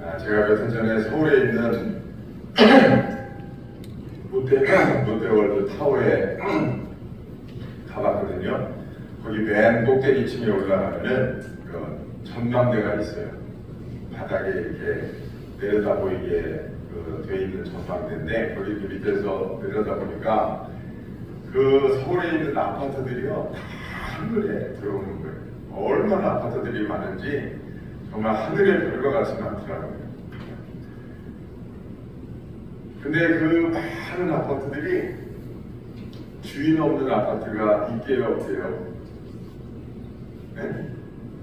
제가 며칠 전에 서울에 있는 롯데월드 타워에 가봤거든요. 거기 맨 꼭대기층에 올라가면은 그 전망대가 있어요. 바닥에 이렇게 내려다 보이게 돼 있는 전망대인데 거기 밑에서 내려다 보니까 그 서울에 있는 아파트들이요 다 하늘에 들어오는 거예요. 얼마나 아파트들이 많은지 정말 하늘의 별과 같이 많더라고요. 근데 그 많은 아파트들이 주인 없는 아파트가 있게요, 없게요? 네?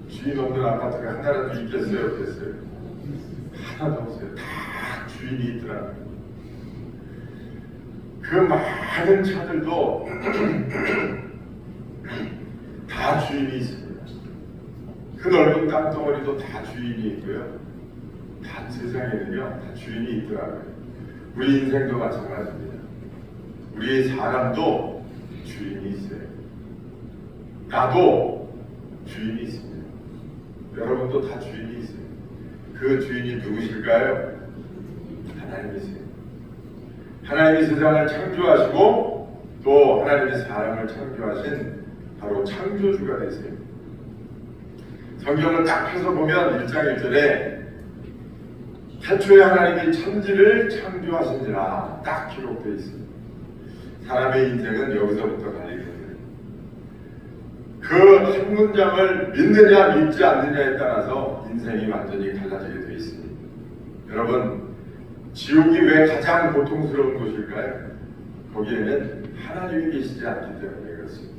주인 없는 아파트가 하나라도 있겠어요, 없겠어요? 하나도 없어요. 다 주인이 있더라고요. 그 많은 차들도 다 주인이 있습니다. 그 넓은 땅덩어리도 다 주인이 있고요. 다 세상에는요, 다 주인이 있더라고요. 우리 인생도 마찬가지입니다. 우리 사람도 주인이 있어요. 나도 주인이 있습니다. 여러분도 다 주인이 있어요. 그 주인이 누구실까요? 하나님이세요. 하나님이 세상을 창조하시고 또 하나님이 사람을 창조하신 바로 창조주가 되세요. 성경을 딱 펴서 보면 1장 1절에 태초에 하나님이 천지를 창조하신지라 딱 기록되어 있습니다. 사람의 인생은 여기서부터 갈리거든요. 그 한 문장을 믿느냐 믿지 않느냐에 따라서 인생이 완전히 달라지게 되어 있습니다. 여러분, 지옥이 왜 가장 고통스러운 곳일까요? 거기에는 하나님이 계시지 않기 때문에 그렇습니다.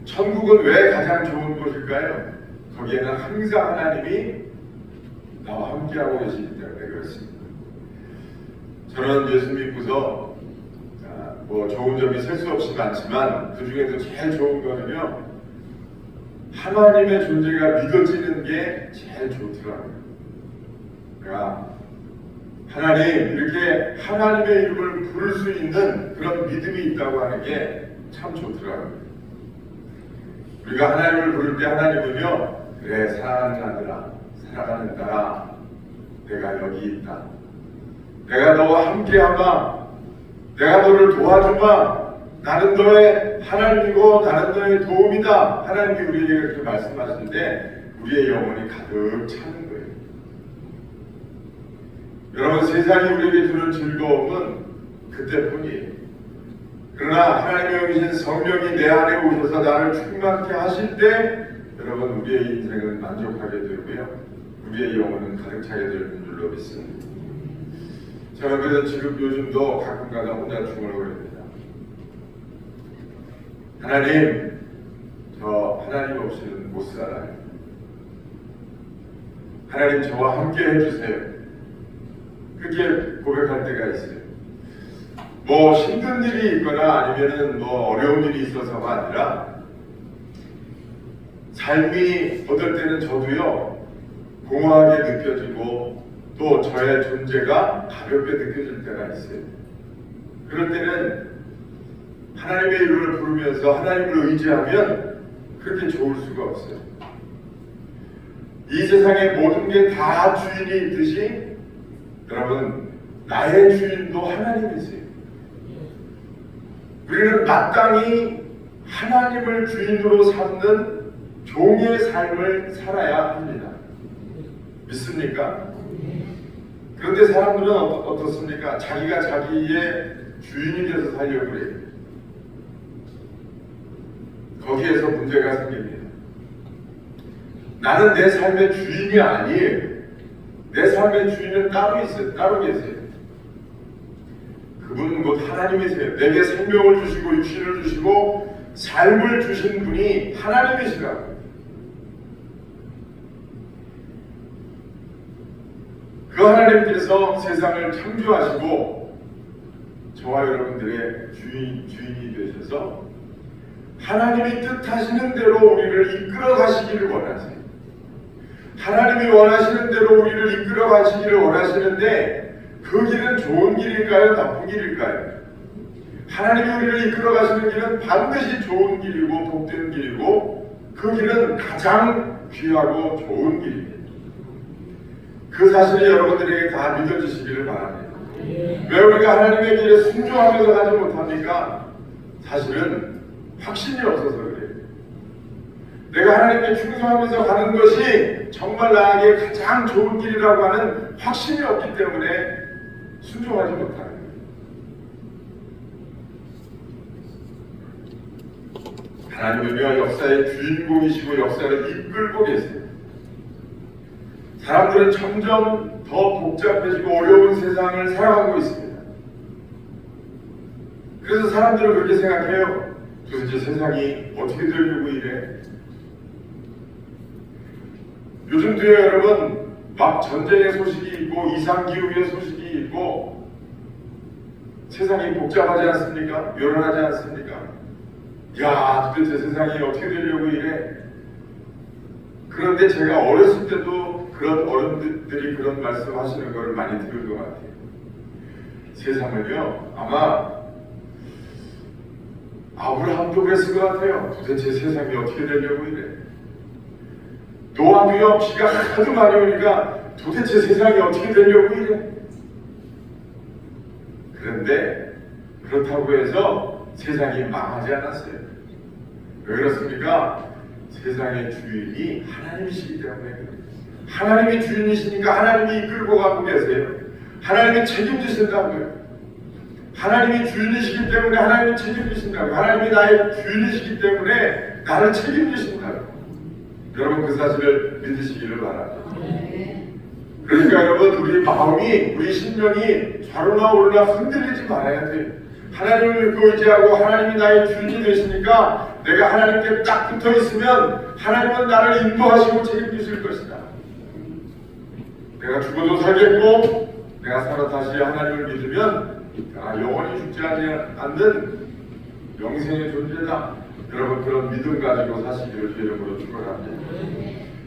천국은 왜 가장 좋은 곳일까요? 거기에는 항상 하나님이 나와 함께하고 계시기 때문에 그렇습니다. 저는 예수 믿고서 좋은 점이 셀 수 없이 많지만 그 중에서 제일 좋은 거는요, 하나님의 존재가 믿어지는 게 제일 좋더라고요. 그러니까 하나님, 이렇게 하나님의 이름을 부를 수 있는 그런 믿음이 있다고 하는 게 참 좋더라고요. 우리가 하나님을 부를 때 하나님은요, 그래 사랑하는 아들아, 살아가는 딸아, 내가 여기 있다. 내가 너와 함께하마. 내가 너를 도와주마. 나는 너의 하나님이고 나는 너의 도움이다. 하나님이 우리에게 그렇게 말씀하시는데 우리의 영혼이 가득 차는 거예요. 여러분, 세상이 우리에게 주는 즐거움은 그때뿐이에요. 그러나 하나님의 영이신 성령이 내 안에 오셔서 나를 충만케 하실 때 여러분, 우리의 인생은 만족하게 되고요, 우리의 영혼은 가득 차게 되는 줄로 믿습니다. 저는 그래서 지금 요즘도 가끔가다 혼자 중얼거립니다. 하나님, 저 하나님 없이는 못 살아요. 하나님, 저와 함께 해주세요. 그렇게 고백할 때가 있어요. 힘든 일이 있거나 아니면은 어려운 일이 있어서가 아니라 삶이 어떨 때는 저도요 공허하게 느껴지고 또 저의 존재가 가볍게 느껴질 때가 있어요. 그럴 때는 하나님의 이름을 부르면서 하나님을 의지하면 그렇게 좋을 수가 없어요. 이 세상의 모든 게 다 주인이 있듯이 여러분, 나의 주인도 하나님이세요. 우리는 마땅히 하나님을 주인으로 삼는 종의 삶을 살아야 합니다. 믿습니까? 그런데 사람들은 어떻습니까? 자기가 자기의 주인이 돼서 살려고 그래요. 거기에서 문제가 생깁니다. 나는 내 삶의 주인이 아니에요. 내 삶의 주인은 따로 있어요. 따로 계세요. 그분은 곧 하나님이세요. 내게 생명을 주시고 육신을 주시고 삶을 주신 분이 하나님이시라고. 그 하나님께서 세상을 창조하시고 저와 여러분들의 주인이 되셔서 하나님이 뜻하시는 대로 우리를 이끌어 가시기를 원하세요. 하나님이 원하시는 대로 우리를 이끌어 가시기를 원하시는데 그 길은 좋은 길일까요? 나쁜 길일까요? 하나님이 우리를 이끌어 가시는 길은 반드시 좋은 길이고 복된 길이고 그 길은 가장 귀하고 좋은 길입니다. 그 사실이 여러분들에게 다 믿어지시기를 바랍니다. 왜 우리가 하나님의 길에 순종하면서 가지 못합니까? 사실은 확신이 없어서 그래요. 내가 하나님께 충성하면서 가는 것이 정말 나에게 가장 좋은 길이라고 하는 확신이 없기 때문에 순종하지 못하는 거예요. 하나님은요, 역사의 주인공이시고 역사를 이끌고 계세요. 사람들은 점점 더 복잡해지고 어려운 세상을 살아가고 있습니다. 그래서 사람들은 그렇게 생각해요. 도대체 세상이 어떻게 되려고 이래? 요즘도요, 여러분, 막 전쟁의 소식이 있고 이상기후의 소식이 있고 세상이 복잡하지 않습니까? 요란하지 않습니까? 야, 도대체 세상이 어떻게 되려고 이래? 그런데 제가 어렸을 때도 그런 어른들이 그런 말씀하시는 걸 많이 들은 것 같아요. 세상은요, 아마 아브라함도 그랬을 것 같아요. 도대체 세상이 어떻게 되려고 이래? 노아도요, 비가 하도 많이 오니까 도대체 세상이 어떻게 되려고 이래? 그런데 그렇다고 해서 세상이 망하지 않았어요. 왜 그렇습니까? 세상의 주인이 하나님이시기 때문에 그래요. 하나님이 주인이시니까 하나님이 이끌고 가고 계세요. 하나님이 책임지신다고요. 하나님이 주인이시기 때문에 하나님이 책임지신다고요. 하나님이 나의 주인이시기 때문에 나를 책임지신다고요. 여러분, 그 사실을 믿으시기를 바랍니다. 그러니까 여러분, 우리 마음이, 우리 심령이 좌로나 우로나 흔들리지 말아야 돼요. 하나님을 믿고 의지하고 하나님이 나의 주인이 되시니까 내가 하나님께 딱 붙어 있으면 하나님은 나를 인도하시고 책임지실 것이다. 내가 죽어도 살겠고 내가 살아 다시 하나님을 믿으면 내가 영원히 죽지 않는 영생의 존재다. 여러분, 그런 믿음 가지고 사시기를 주 이름으로 축원합니다.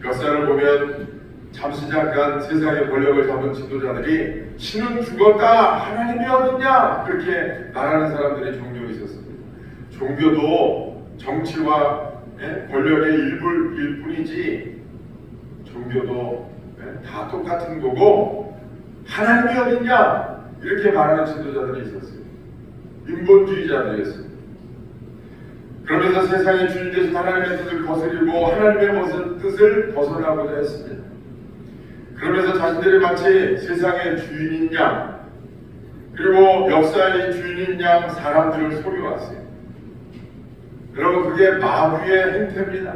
역사를 보면 잠시 잠깐 세상의 권력을 잡은 지도자들이 신은 죽었다, 하나님이 어딨냐, 그렇게 말하는 사람들이 종종 있었습니다. 종교도 정치와 권력의 일부일 뿐이지 종교도 다 똑같은 거고 하나님이 어딨냐, 이렇게 말하는 지도자들이 있었어요. 인본주의자들이었습니다. 그러면서 세상의 주인 되신 하나님의 뜻을 거스리고 하나님의 뜻을 벗어나고자 했습니다. 그러면서 자신들이 마치 세상의 주인인 양, 그리고 역사의 주인인 양 사람들을 속여왔어요. 여러분, 그게 마귀의 행태입니다.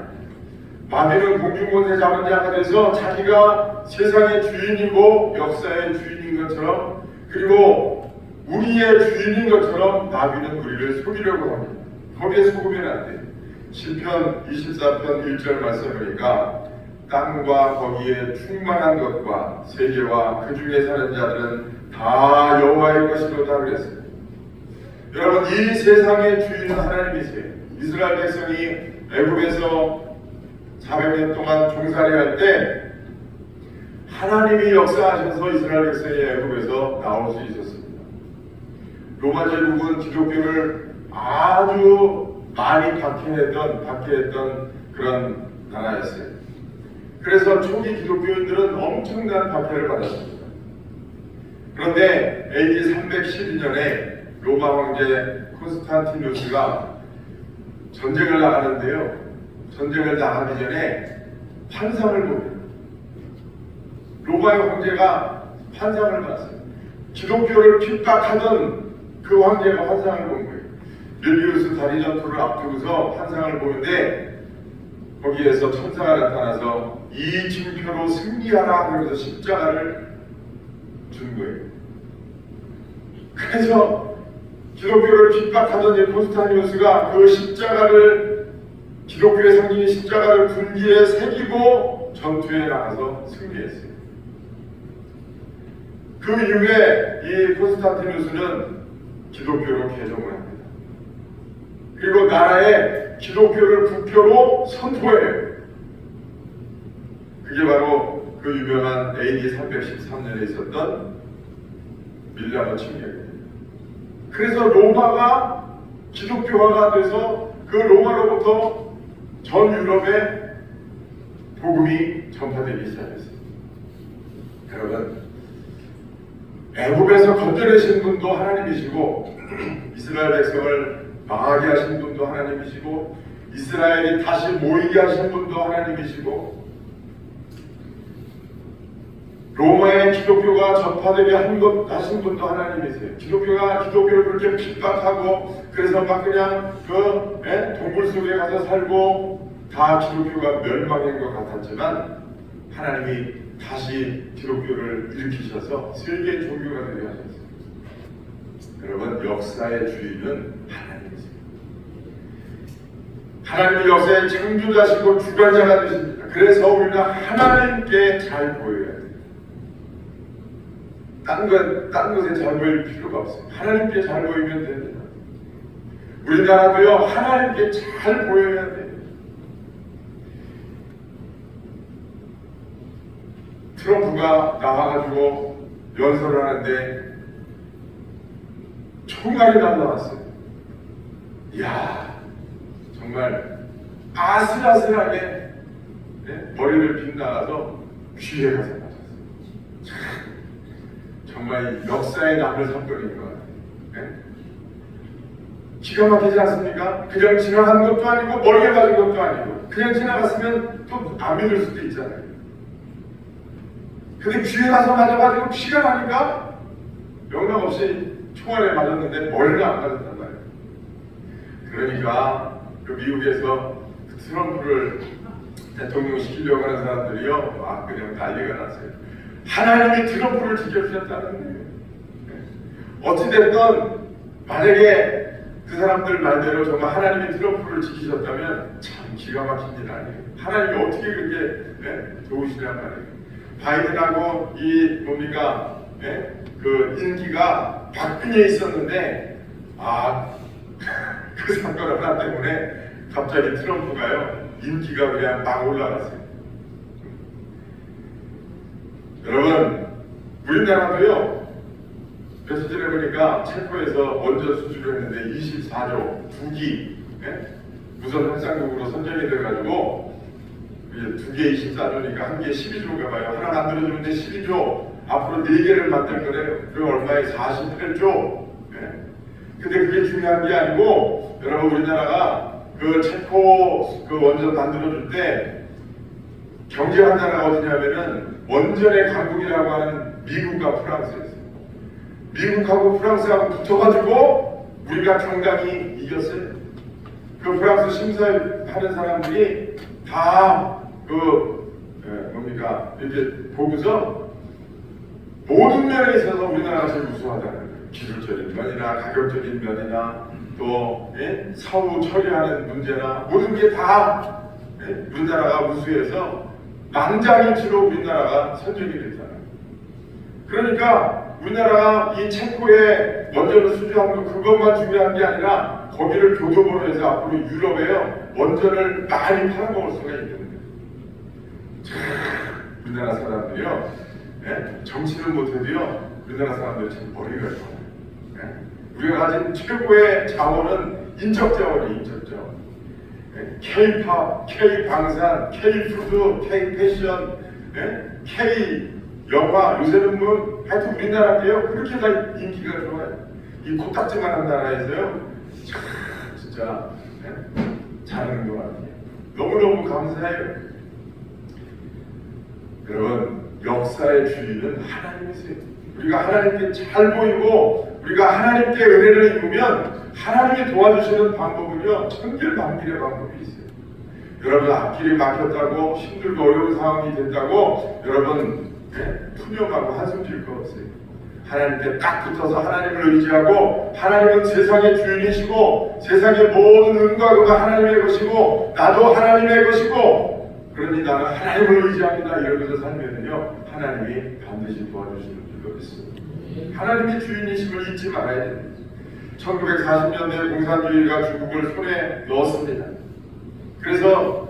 마귀는 공중권세 잡은 자가 돼서 자기가 세상의 주인이고 역사의 주인인 것처럼, 그리고 우리의 주인인 것처럼 마귀는 우리를 속이려고 합니다. 거기에 속으면 안 돼요. 시편 24편 1절 말씀이니까 땅과 거기에 충만한 것과 세계와 그 중에 사는 자들은 다 여호와의 것이로다 그랬어요. 여러분, 이 세상의 주인은 하나님이세요. 이스라엘 백성이 애굽에서 400년 동안 종살이 할 때 하나님이 역사하셔서 이스라엘 백성이 애굽에서 나올 수 있었습니다. 로마 제국은 기독교를 아주 많이 박해했던 그런 나라였어요. 그래서 초기 기독교인들은 엄청난 박해를 받았습니다. 그런데 AD 312년에 로마 황제 콘스탄티누스가 전쟁을 나가는데요. 전쟁을 나가기 전에 환상을 봅니다. 로마의 황제가 환상을 봤어요. 기독교를 핍박하던 그 황제가 환상을 본 거예요. 밀비우스 다리 전투를 앞두고서 환상을 보는데 거기에서 천사가 나타나서 이 징표로 승리하라 그러면서 십자가를 준 거예요. 그래서 기독교를 핍박하던 이 콘스탄티누스가 그 십자가를, 기독교의 상징인 십자가를 군기에 새기고 전투에 나가서 승리했어요. 그 이후에 이 콘스탄티누스는 기독교로 개종을 합니다. 그리고 나라에 기독교를 국교로 선포해요. 그게 바로 그 유명한 AD 313년에 있었던 밀라노 침략입니다. 그래서 로마가 기독교화가 돼서 그 로마로부터 전 유럽에 복음이 전파되기 시작했어요. 여러분, 애굽에서 건져내신 분도 하나님이시고 이스라엘 백성을 망하게 하신 분도 하나님이시고 이스라엘이 다시 모이게 하신 분도 하나님이시고 로마의 기독교가 전파되게 하신 분도 하나님이세요. 기독교를 그렇게 핍박하고 그래서 막 그냥 동굴 속에 가서 살고 다 기독교가 멸망한 것 같았지만 하나님이 다시 기독교를 일으키셔서 세계 종교가 되게 하셨어요. 여러분, 역사의 주인은 하나님이세요. 하나님이 역사의 창조자시고 주관자가 되십니다. 그래서 우리가 하나님께 잘 보여야 돼요. 딴 것에 잘 보일 필요가 없어요. 하나님께 잘 보이면 됩니다. 우리나라도요, 하나님께 잘 보여야 돼요. 트럼프가 나와가지고 연설을 하는데 총알이 날라왔어요. 이야, 정말 아슬아슬하게 머리를 빗나가서 귀에 가서 맞았어요. 정말 역사의 남을 선거인 것 같아요. 기가 막히지 않습니까? 그냥 지나간 것도 아니고 머리에 맞은 것도 아니고 그냥 지나갔으면 또 안 믿을 수도 있잖아요. 근데 귀에 가서 맞아가지고 피가 나니까 영락없이 총알에 맞았는데 머리가 안 맞았단 말이에요. 그러니까 그 미국에서 그 트럼프를 대통령 시키려고 하는 사람들이요, 막 그냥 난리가 났어요. 하나님이 트럼프를 지켜주셨다는 거예요. 어찌됐든 만약에 그 사람들 말대로 정말 하나님이 트럼프를 지키셨다면 참 기가 막힌 일 아니에요. 하나님이 어떻게 그렇게 도우시란 말이에요. 바이든하고 이 뭡니까 그 인기가 박빙에 있었는데 그 사건 하나 때문에 갑자기 트럼프가요 인기가 그냥 막 올라갔어요. 여러분, 우리나라도요 며칠 전에 보니까 체코에서 원전 수주를 했는데 24조 2기 무선 현상국으로 선정이 돼가지고 2개 24조니까 한 개 12조인가 봐요. 하나 만들어주는데 12조, 앞으로 4개를 만들 거래요. 그럼 얼마에 48조. 근데 그게 중요한 게 아니고, 여러분, 우리나라가 그 체코 그 원전 만들어줄 때 경쟁한 나라가 어디냐면은 원전의 강국이라고 하는 미국과 프랑스였어요. 미국하고 프랑스하고 붙어가지고 우리가 당당히 이겼어요. 그 프랑스 심사하는 사람들이 다 이렇게 보고서 모든 면에 있어서 우리나라가 제일 우수하다는 거예요. 기술적인 면이나 가격적인 면이나 또 사후 처리하는 문제나 모든 게 다 우리나라가 우수해서 만장일치로 우리나라가 선정이 됐잖아요. 그러니까 우리나라가 이 체코에 원전을 수주한 거 그것만 중요한 게 아니라 거기를 교도보로 해서 앞으로 유럽에요 원전을 많이 팔아먹을 수가 있는 거예요. 우리나라 사람들이요 정치를 못해도요 우리나라 사람들 참 머리가 좋아요. 우리가 가진 최고의 자원은 인적 자원이에요. 인적 자원. K-팝, K-방산, K-푸드, K-패션, K-영화, 요새는 뭐 하여튼 우리나라인데요 그렇게 다 인기가 좋아요. 이 코딱지만한 나라에서요 참 진짜 잘하는 것 같아요. 너무너무 감사해요. 여러분, 역사의 주인은 하나님이세요. 우리가 하나님께 잘 보이고 우리가 하나님께 은혜를 입으면 하나님이 도와주시는 방법은요 천길만길의 방법이 있어요. 여러분, 앞길이 막혔다고 힘들고 어려운 상황이 된다고 여러분 투명하고 한숨 쉴 거 없어요. 하나님께 딱 붙어서 하나님을 의지하고 하나님은 세상의 주인이시고 세상의 모든 은과 금은 하나님의 것이고 나도 하나님의 것이고 그러니 나는 하나님을 의지합니다. 이러면서 살면은요 하나님이 반드시 도와주시는 줄로 믿습니다. 하나님이 주인이심을 잊지 말아야 됩니다. 1940년대 공산주의가 중국을 손에 넣었습니다. 그래서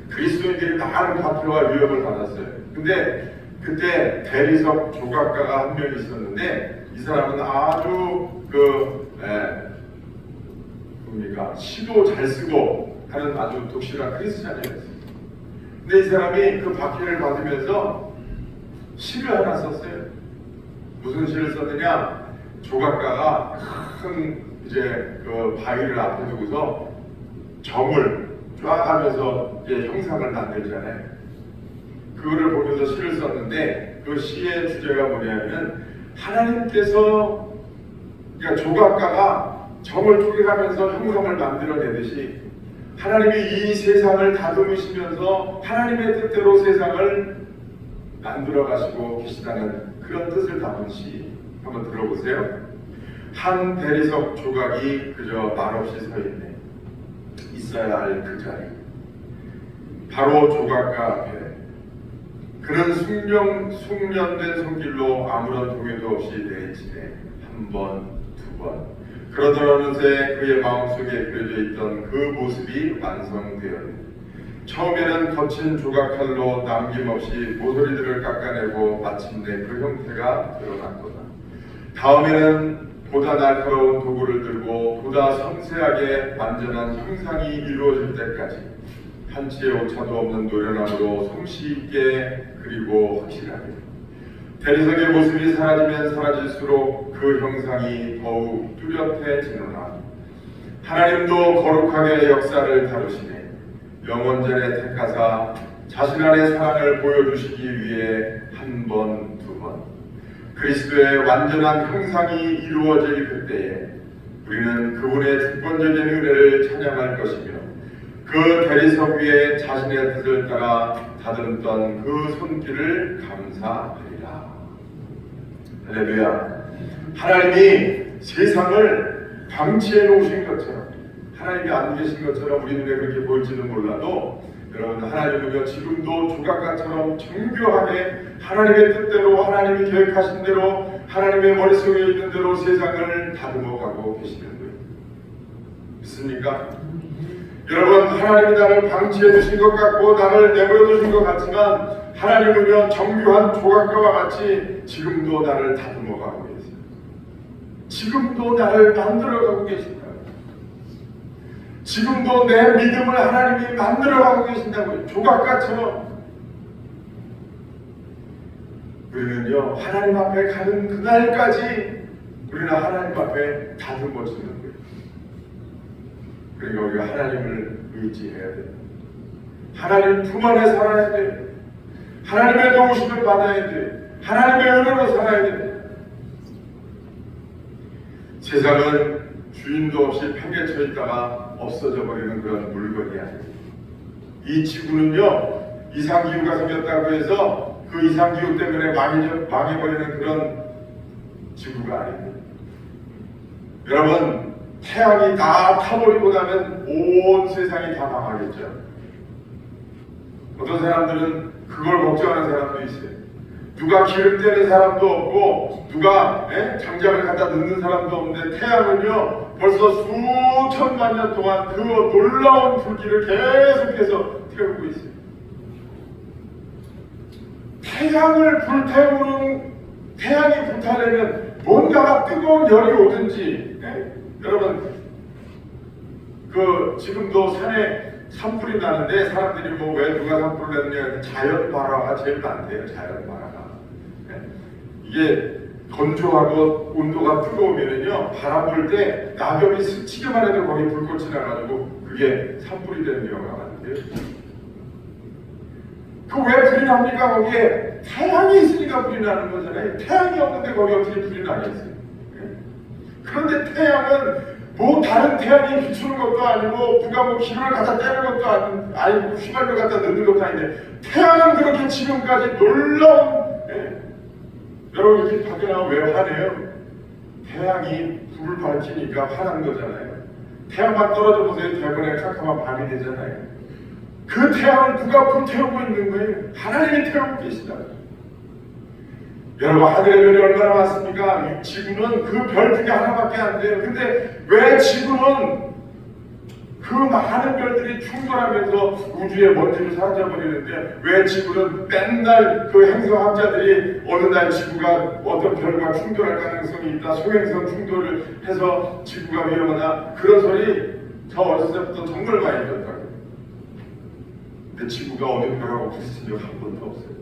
그리스도인들이 많은 박해와 위협을 받았어요. 근데 그때 대리석 조각가가 한 명 있었는데 이 사람은 아주 시도 잘 쓰고 하는 아주 독실한 크리스찬이었어요. 근데 이 사람이 그 박해를 받으면서 시를 하나 썼어요. 무슨 시를 썼느냐? 조각가가 큰 이제 그 바위를 앞에 두고서 점을 쫙 하면서 이제 형상을 만들잖아요. 그거를 보면서 시를 썼는데 그 시의 주제가 뭐냐면 하나님께서, 그러니까 조각가가 점을 쪼개가면서 형상을 만들어내듯이 하나님이 이 세상을 다듬으시면서 하나님의 뜻대로 세상을 만들어 가시고 계시다는 그런 뜻을 담은 시 한번 들어보세요. 한 대리석 조각이 그저 말없이 서 있네. 있어야 할 그 자리, 바로 조각가 앞에 그는 숙련된 손길로 아무런 동요도 없이 내치네. 한 번, 두 번. 그러던 어느새 그의 마음속에 그려져 있던 그 모습이 완성되었네. 처음에는 거친 조각칼로 남김없이 모서리들을 깎아내고 마침내 그 형태가 드러났구나. 다음에는 보다 날카로운 도구를 들고 보다 섬세하게 완전한 형상이 이루어질 때까지 한치의 오차도 없는 노련함으로 솜씨 있게 그리고 확실하게 대리석의 모습이 사라지면 사라질수록 그 형상이 더욱 뚜렷해지노라. 하나님도 거룩하게 역사를 다루시네. 영원전에 택하사 자신 안의 사랑을 보여주시기 위해 한 번, 두 번 그리스도의 완전한 형상이 이루어질 그때에 우리는 그분의 주권적인 은혜를 찬양할 것이며 그 대리석 위에 자신의 뜻을 따라 다듬던 그 손길을 감사하리라. 할렐루야. 하나님이 세상을 방치해 놓으신 것처럼, 하나님이 안 계신 것처럼 우리 눈에 그렇게 보일지는 몰라도 여러분, 하나님은요 지금도 조각가처럼 정교하게 하나님의 뜻대로, 하나님이 계획하신 대로, 하나님의 머릿속에 있는 대로 세상을 다듬어 가고 계시는 거예요. 믿습니까? 여러분, 하나님이 나를 방치해 두신 것 같고 나를 내버려 두신 것 같지만 하나님은요 정교한 조각가와 같이 지금도 나를 다듬어 가고 계세요. 지금도 나를 만들어 가고 계신다. 지금도 내 믿음을 하나님이 만들어 가고 계신다고요. 조각가처럼. 우리는요 하나님 앞에 가는 그날까지 우리는 하나님 앞에 다듬어지는 거예요. 그러니까 우리가 하나님을 의지해야 돼요. 하나님 품 안에 살아야 돼요. 하나님의 도우심을 받아야 돼요. 하나님의 은혜로 살아야 돼요. 세상은 주인도 없이 팽개쳐 있다가 없어져 버리는 그런 물건이 아니에요. 이 지구는요 이상기후가 생겼다고 해서 그 이상기후 때문에 망해버리는 그런 지구가 아닙니다. 여러분, 태양이 다 타버리고 나면 온 세상이 다 망하겠죠. 어떤 사람들은 그걸 걱정하는 사람도 있어요. 누가 기름 떼는 사람도 없고 누가 장작을 갖다 넣는 사람도 없는데 태양은요 벌써 수천만 년 동안 그 놀라운 불길을 계속해서 태우고 있어요. 태양을 불태우는, 태양이 불타려면 뭔가가 뜨거운 열이 오든지, 여러분 그 지금도 산에 산불이 나는데 사람들이 뭐 왜 누가 산불을 냈냐, 자연 발화가 제일 많대요. 자연 발화가. 이게 건조하고 온도가 뜨거우면은요 바람 불 때 낙엽이 스치기만 해도 거기 불꽃이 나가지고 그게 산불이 되는 경우가 많대요. 그 왜 불이 납니까? 거기에 태양이 있으니까 불이 나는 거잖아요. 태양이 없는데 거기 어떻게 불이 나겠어요? 그런데 태양은 뭐 다른 태양이 비추는 것도 아니고 누가 뭐 기름을 갖다 떼는 것도 아니고 휘발유 갖다 넣는 것도 아닌데 태양은 그렇게 지금까지 놀라운, 여러분 이렇게 밖에 나가면 왜 화내요? 태양이 불을 밝히니까 화난 거잖아요. 태양만 떨어져 보세요. 대본에 캄캄한 밤이 되잖아요. 그 태양을 누가 불태우고 있는 거예요? 하나님이 태우고 계시다. 여러분, 하늘의 별이 얼마나 많습니까? 이 지구는 그 별 중에 하나밖에 안 돼요. 근데 왜 지구는 그 많은 별들이 충돌하면서 우주의 먼지로 사라져버리는데 왜 지구는 맨날 그 행성학자들이 어느 날 지구가 어떤 별과 충돌할 가능성이 있다, 소행성 충돌을 해서 지구가 위험하다, 그런 소리 저 어렸을 때부터 정말 많이 들었다고요. 근데 지구가 어느 별하고 부딪힌 적 한 번도 없어요.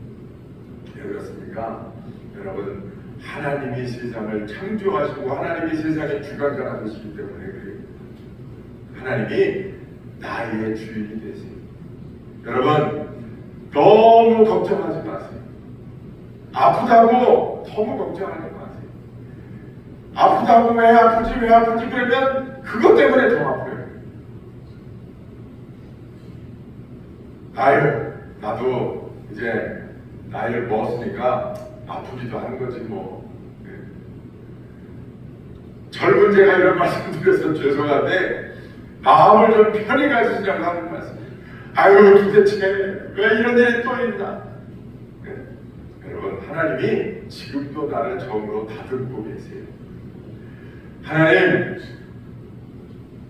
왜 그렇습니까? 여러분, 하나님이 세상을 창조하시고 하나님이 세상의 주관자가 되시기 때문에 그래요. 하나님이 나의 주인이 되세요. 여러분, 너무 걱정하지 마세요. 아프다고 너무 걱정하지 마세요. 아프다고 왜 아프지 그러면 그것 때문에 더 아파요. 나도 이제 나이를 먹었으니까 아프기도 하는 거지 뭐. 젊은 제가 이런 말씀드려서 죄송한데 마음을 좀 편히 가지시라고 하는 말씀. 도대체 왜 이런 일이 또 있나? 여러분, 하나님이 지금도 나를 처음으로 다듬고 계세요. 하나님,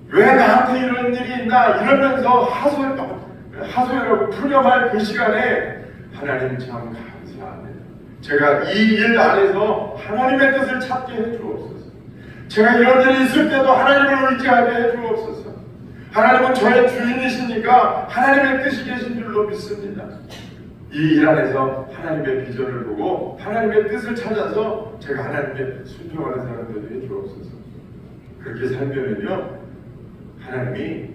왜 나한테 이런 일이 있나? 이러면서 하소연하고 푸념할 그 시간에 하나님 참 감사합니다. 제가 이 일 안에서 하나님의 뜻을 찾게 해주옵소서. 제가 이런 일이 있을 때도 하나님을 의지하게 해주옵소서. 하나님은 저의 주인이시니까 하나님의 뜻이 계신 줄로 믿습니다. 이 일 안에서 하나님의 비전을 보고 하나님의 뜻을 찾아서 제가 하나님께 순종하는 사람들이 해주옵소서. 그렇게 살면은요, 하나님이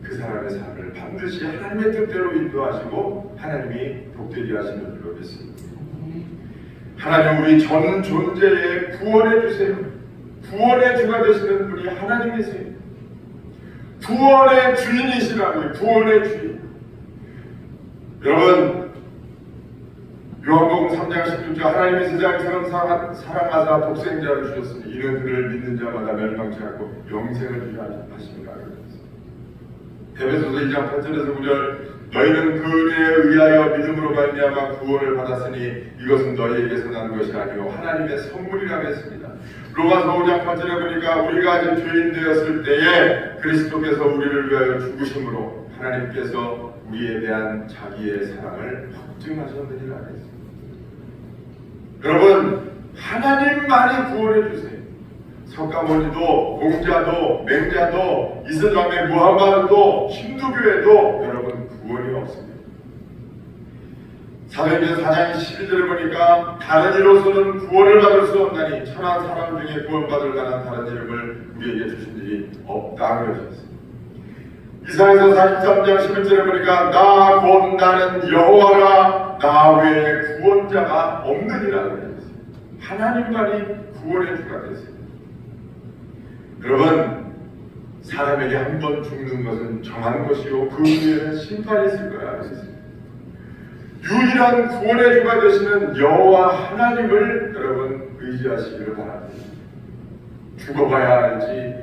그 사람의 삶을 반드시 하나님의 뜻대로 인도하시고 하나님이 복되게 하시는 줄로 믿습니다. 하나님, 우리 전 존재에 구원해 주세요. 구원의 주가 되시는 분이 하나님이세요. 구원의 주인이시라고요. 구원의 주인. 여러분, 요한복음 3장 16절, 하나님이 세상을 사랑하사 독생자를 주셨으니 이는 그를 믿는 자마다 멸망치 않고 영생을 주려 하심이라. 에베소서 2장 8절에서 9절, 너희는 그 은혜에 의하여 믿음으로 말미암아 구원을 받았으니 이것은 너희에게서 난 것이 아니요 하나님의 선물이라고 했습니다. 로마서 5장 8절에 보니까 우리가 아직 죄인 되었을 때에 그리스도께서 우리를 위하여 죽으심으로 하나님께서 우리에 대한 자기의 사랑을 확증하셨느니라 했습니다. 여러분, 하나님만이 구원해 주세요. 석가모니도, 공자도, 맹자도, 이슬람의 무함마드도, 힌두교에도 여러분 구원이 없습니다. 사도행전 4장 12절을 보니까 다른 이로서는 구원을 받을 수 없나니 천하 사람 중에 구원받을 만한 다른 이름을 우리에게 주신 일이 없다 그러셨습니다. 이사야서 43장 11절에 보니까 나 곧 나는 여호와라, 나 외에 구원자가 없느니라 그러셨습니다. 하나님만이 구원의 주가 되세요. 여러분, 사람에게 한 번 죽는 것은 정한 것이요 그 후에는 심판이 있을 거야. 유일한 구원의 주가 되시는 여호와 하나님을 여러분 의지하시기를 바랍니다. 죽어봐야 알지,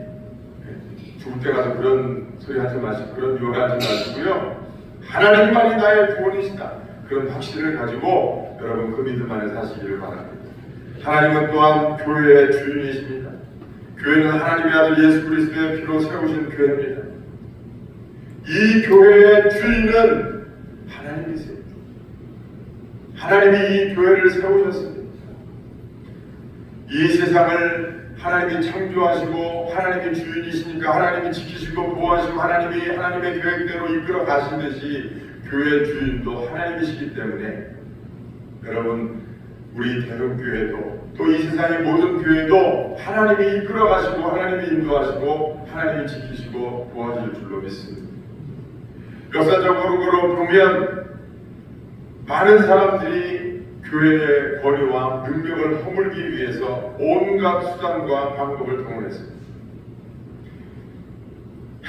죽을 때 가서 그런 소리 하지 마시고 그런 유혹하지 마시고요, 하나님만이 나의 구원이시다, 그런 확신을 가지고 여러분 그 믿음 안에 사시기를 바랍니다. 하나님은 또한 교회의 주인이십니다. 교회는 하나님의 아들 예수 그리스도의 피로 세우신 교회입니다. 이 교회의 주인은 하나님이세요. 하나님이 이 교회를 세우셨습니다. 이 세상을 하나님이 창조하시고 하나님이 주인이시니까 하나님이 지키시고 보호하시고 하나님이 하나님의 계획대로 이끌어 가시듯이 교회의 주인도 하나님이시기 때문에 여러분, 우리 대흥교회도 또 이 세상의 모든 교회도 하나님이 이끌어 가시고 하나님이 인도하시고 하나님이 지키시고 도와줄 줄로 믿습니다. 역사적으로 보면 많은 사람들이 교회의 권위와 능력을 허물기 위해서 온갖 수단과 방법을 동원했습니다.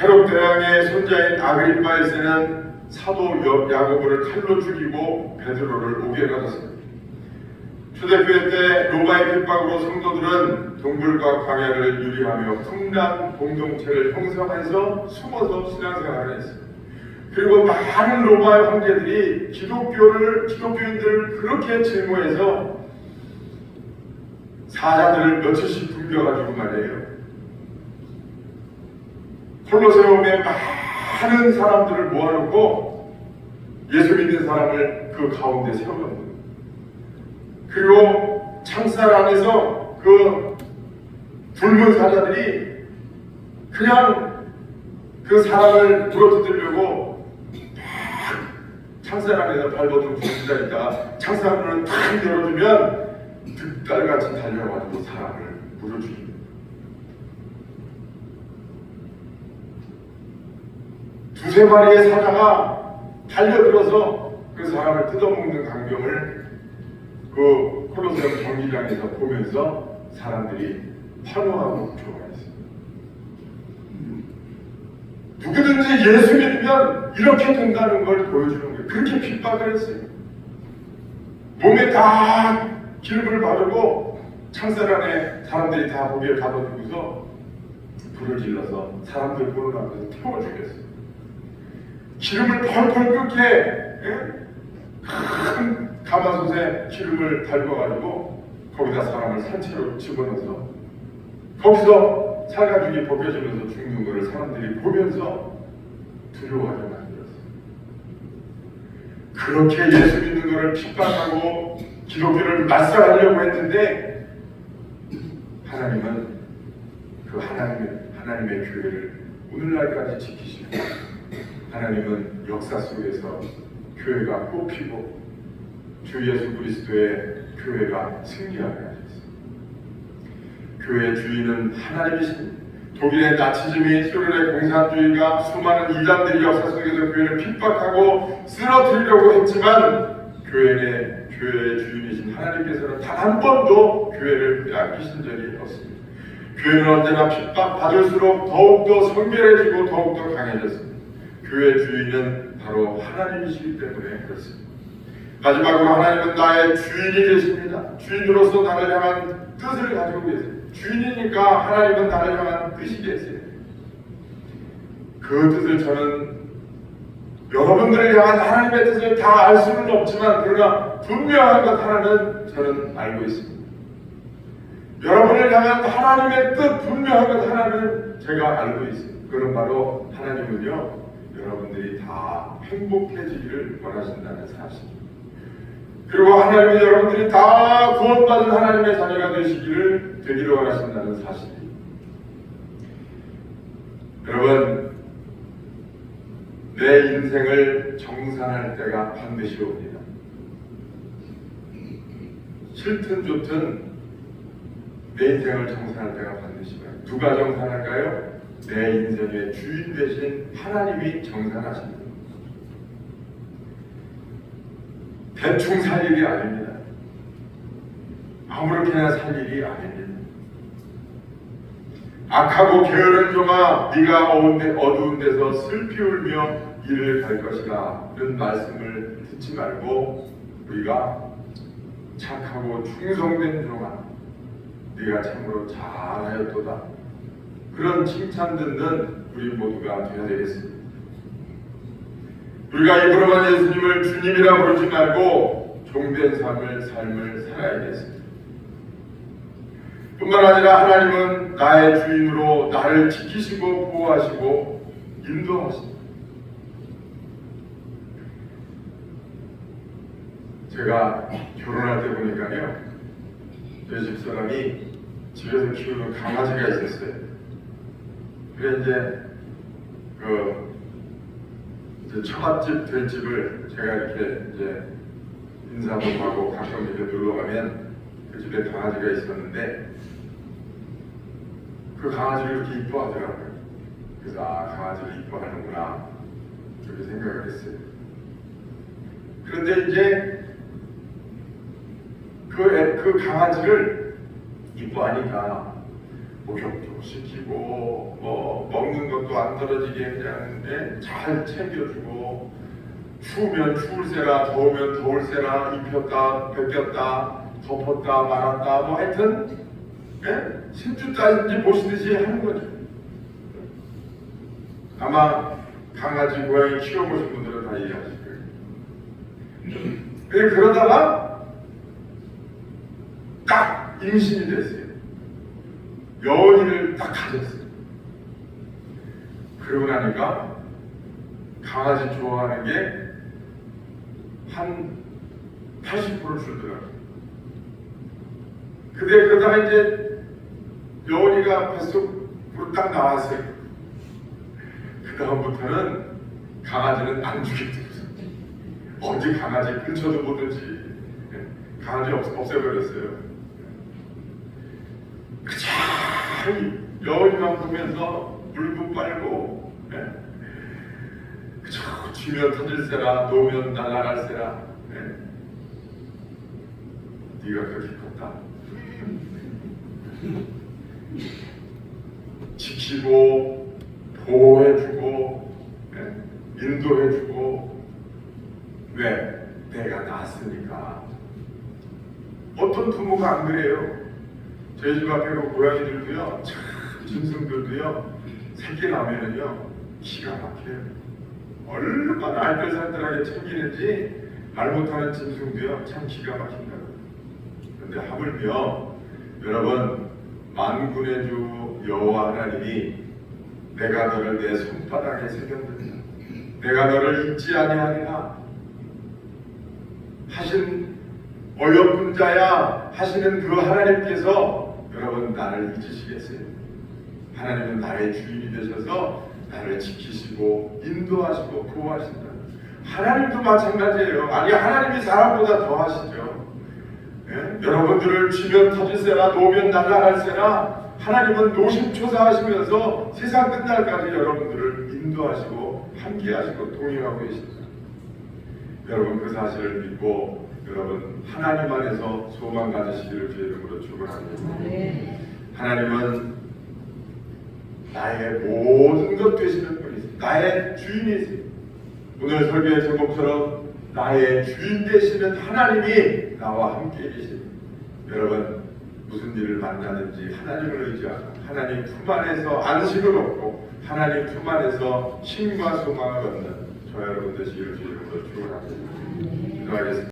헤롯 대왕의 손자인 아그리파 1세는 사도 야고보를 칼로 죽이고 베드로를 옥에 가뒀습니다. 초대교회 때 로마의 핍박으로 성도들은 동굴과 광야를 유리하며 풍랑 공동체를 형성해서 숨어서 신앙생활을 했습니다. 그리고 많은 로마의 황제들이 기독교인들을 그렇게 증오해서 사자들을 며칠씩 굶겨가지고 말이에요, 콜로세움에 많은 사람들을 모아놓고 예수 믿는 사람을 그 가운데 세워놓는, 그리고 창살 안에서 그 굶은 사자들이 그냥 그 사람을 물어뜯으려고 창살 안에서 발버둥 부딪히다니까 창살 문을 탁 열어주면 득달같이 달려가지고 사람을 물어줍니다. 두세 마리의 사자가 달려들어서 그 사람을 뜯어먹는 광경을 그 콜로세움 경기장에서 보면서 사람들이 환호하고 좋아했어요. 누구든지 예수 믿으면 이렇게 된다는 걸 보여주는 거예요. 그렇게 핍박을 했어요. 몸에 다 기름을 바르고 창살 안에 사람들이 다 거기에 가둬두고서 불을 질러서 사람들 보는 앞에서 태워 죽였어요. 기름을 펄펄 끓게 큰 가마솥에 기름을 달궈가지고 거기다 사람을 산채로 집어넣어서 거기서 살가죽이 벗겨지면서 죽는 것을 사람들이 보면서 두려워하게 만들었어요. 그렇게 예수 믿는 것을 핍박하고 기독교를 말살하려고 했는데 하나님은 그 하나님의 교회를 오늘날까지 지키시고 하나님은 역사 속에서 교회가 뽑히고 주 예수 그리스도의 교회가 승리하게 하셨습니다. 교회의 주인은 하나님이십니다. 독일의 나치즘이 소련의 공산주의가 수많은 이단들이 역사 속에서 교회를 핍박하고 쓰러뜨리려고 했지만 교회의 주인이신 하나님께서는 단 한 번도 교회를 빼앗기신 적이 없습니다. 교회는 언제나 핍박받을수록 더욱더 성결해지고 더욱더 강해졌습니다. 교회의 주인은 바로 하나님이시기 때문에 그렇습니다. 마지막으로 하나님은 나의 주인이 되십니다. 주인으로서 나를 향한 뜻을 가지고 계세요. 주인이니까 하나님은 나를 향한 뜻이 계세요. 그 뜻을 저는 여러분들을 향한 하나님의 뜻을 다 알 수는 없지만 그러나 분명한 것 하나는 저는 알고 있습니다. 여러분을 향한 하나님의 뜻 분명한 것 하나는 제가 알고 있습니다. 그건 바로 하나님은요 여러분들이 다 행복해지기를 원하신다는 사실입니다. 그리고 하나님은 여러분들이 다 구원받은 하나님의 자녀가 되기를 원하신다는 사실입니다. 여러분, 내 인생을 정산할 때가 반드시 옵니다. 싫든 좋든 내 인생을 정산할 때가 반드시 와요. 누가 정산할까요? 내 인생의 주인 되신 하나님이 정산하십니다. 대충 살 일이 아닙니다. 아무렇게나 살 일이 아닙니다. 악하고 게으른 종아 네가 어두운 데서 슬피 울며 이를 갈 것이라 이런 말씀을 듣지 말고 우리가 착하고 충성된 종아 네가 참으로 잘하였도다 그런 칭찬 듣는 우리 모두가 되어야 되겠습니다. 우리가 입으로만 예수님을 주님이라 부르지 말고 종된 삶을 살아야겠습니다. 뿐만 아니라 하나님은 나의 주인으로 나를 지키시고 보호하시고 인도하십니다. 제가 결혼할 때 보니까요 저희 집사람이 집에서 키우는 강아지가 있었어요. 그래 이제 처갓집 된집을 제가 이렇게 이제 인사도 하고 가끔 이렇게 놀러 가면 그 집에 강아지가 있었는데 그 강아지를 이렇게 이뻐하더라고요. 그래서 강아지를 이뻐하는구나 그렇게 생각을 했어요. 그런데 이제 그 강아지를 이뻐하니까 목욕도 시키고 뭐 먹는 것도 안 떨어지게 그냥 잘 챙겨주고 추우면 추울세라 더우면 더울세라 입혔다 벗겼다 덮었다 말았다 뭐 하여튼 신주 따진지 보시듯이 하는 거죠. 아마 강아지 고양이 키워보신 분들은 다 이해하실 거예요. 그러다가 딱 임신이 됐어요. 여원이를 딱 가졌어요. 그러고 나니까 강아지 좋아하는 게 한 80% 줄더라고요. 근데 그러다가 이제 여원이가 뱃속으로 딱 나왔어요. 그 다음부터는 강아지는 안 주겠더라고요. 어디 강아지 근처도 못 오지. 강아지 없애버렸어요. 그냥 여울이만 보면서 물고 빨고, 그저 쥐면 터질세라, 놓으면 날아갈세라. 네가 그렇게 컸다. 지키고 보호해주고 인도해주고. 왜? 내가 낳았으니까. 어떤 부모가 안 그래요? 저희 집 앞에 그 고양이들도요, 참 짐승들도요, 새끼 나면은요 기가 막혀요. 얼마나 알뜰살뜰하게 챙기는지 말 못하는 짐승도요 참 기가 막힌다고. 그런데 하물며 여러분, 만군의 주 여호와 하나님이 내가 너를 내 손바닥에 새겼느냐, 내가 너를 잊지 아니하리라 하신 어여쁜 자야 하시는 그 하나님께서 여러분 나를 잊으시겠어요? 하나님은 나의 주인이 되셔서 나를 지키시고 인도하시고 보호하신다. 하나님도 마찬가지예요. 아니, 하나님이 사람보다 더 하시죠. 여러분들을 쥐면 터질세라, 놓으면 날아갈세라. 하나님은 노심초사하시면서 세상 끝날까지 여러분들을 인도하시고 함께하시고 동행하고 계십니다. 여러분, 그 사실을 믿고 여러분 하나님 안에서 소망 가지시기를 주의 이름으로 축원합니다. 하나님은 나의 모든 것 되시는 분이세요. 나의 주인이세요. 오늘 설교의 제목처럼 나의 주인 되시는 하나님이 나와 함께 계십니다. 여러분, 무슨 일을 만나는지 하나님을 의지하고 하나님 품 안에서 안식을 얻고 하나님 품 안에서 힘과 소망을 얻는 저와 여러분 되시기를 주의 이름으로 축원합니다. 기도하겠습니다.